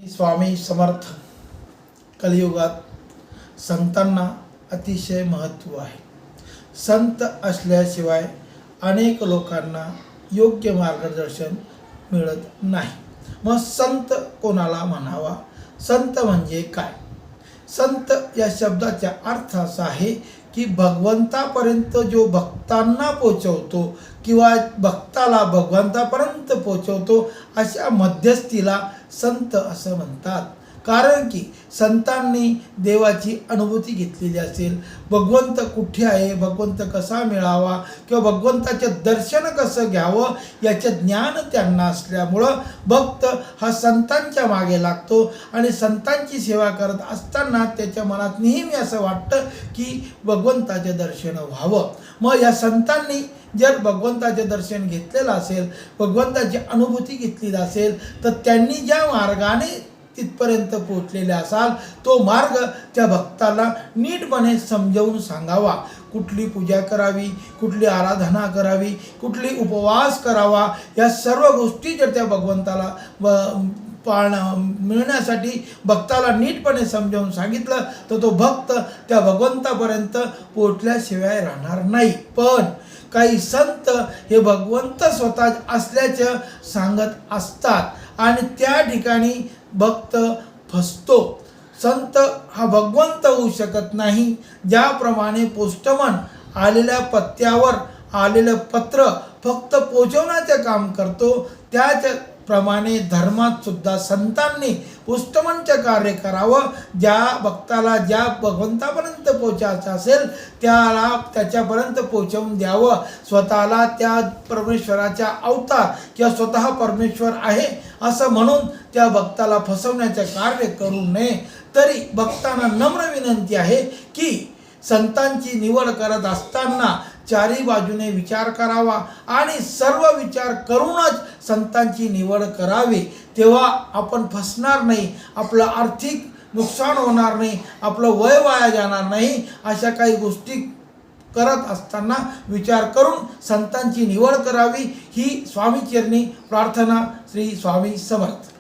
स्वामी समर्थ. कलियुगात संतांना अतिशय महत्त्व आहे. संत असल्याशिवाय अनेक लोकांना योग्य मार्गदर्शन मिळत नाही. मग संत कोणाला म्हणावा? संत म्हणजे काय? संत या शब्दाचा अर्थ असा आहे की भगवंतापर्यंत जो भक्तांना पोचवतो किंवा भक्ताला भगवंतापर्यंत पोचवतो अशा मध्यस्थीला संत असं म्हणतात. कारण की संतांनी देवाची अनुभूती घेतलेली असेल, भगवंत कुठे आहे, भगवंत कसा मिळावा किंवा भगवंताचे दर्शन कसं घ्यावं याचे ज्ञान त्यांना असल्यामुळं भक्त हा संतांच्या मागे लागतो आणि संतांची सेवा करत असताना त्याच्या मनात नेहमी असं वाटतं की भगवंताचे दर्शन व्हावं. मग या संतांनी जर भगवंताचे दर्शन घेतलेलं असेल, भगवंताची अनुभूती घेतलेली असेल, तर त्यांनी ज्या मार्गाने तिथपर्यंत पोचलेले असाल तो मार्ग त्या भक्ताला नीटपणे समजावून सांगावा. कुठली पूजा करावी, कुठली आराधना करावी, कुठली उपवास करावा, या सर्व गोष्टी जर त्या भगवंताला मिळण्यासाठी भक्ताला नीटपणे समजावून सांगितलं तर तो भक्त त्या भगवंतापर्यंत पोचल्याशिवाय राहणार नाही. पण काही संत हे भगवंत स्वतः असल्याचं सांगत असतात आणि त्या ठिकाणी भक्त फसतो. संत हा भगवंत होऊ शकत नाही. ज्याप्रमाणे पोस्टमन आलेल्या पत्त्यावर आलेलं पत्र फक्त पोचवण्याचे काम करतो, त्याचप्रमाणे धर्मात सुद्धा संतांनी पोस्टमनचे कार्य करावं. ज्या भक्ताला ज्या भगवंतापर्यंत पोचायचं असेल त्याला त्याच्यापर्यंत पोचवून द्यावं. स्वतःला त्या परमेश्वराचा अवतार किंवा स्वतः परमेश्वर आहे असं म्हणून त्या भक्ताला फसवण्याचे कार्य करू नये. तरी भक्तांना नम्र विनंती आहे की संतांची निवड करत असताना चारी बाजूने विचार करावा आणि सर्व विचार करूनच संतांची निवड करावी. तेव्हा आपण फसणार नाही, आपलं आर्थिक नुकसान होणार नाही, आपलं वय वाया जाणार नाही. अशा काही गोष्टी करत असताना विचार करून संतांची निवड करावी ही स्वामीचरणी प्रार्थना. श्री स्वामी समर्थ.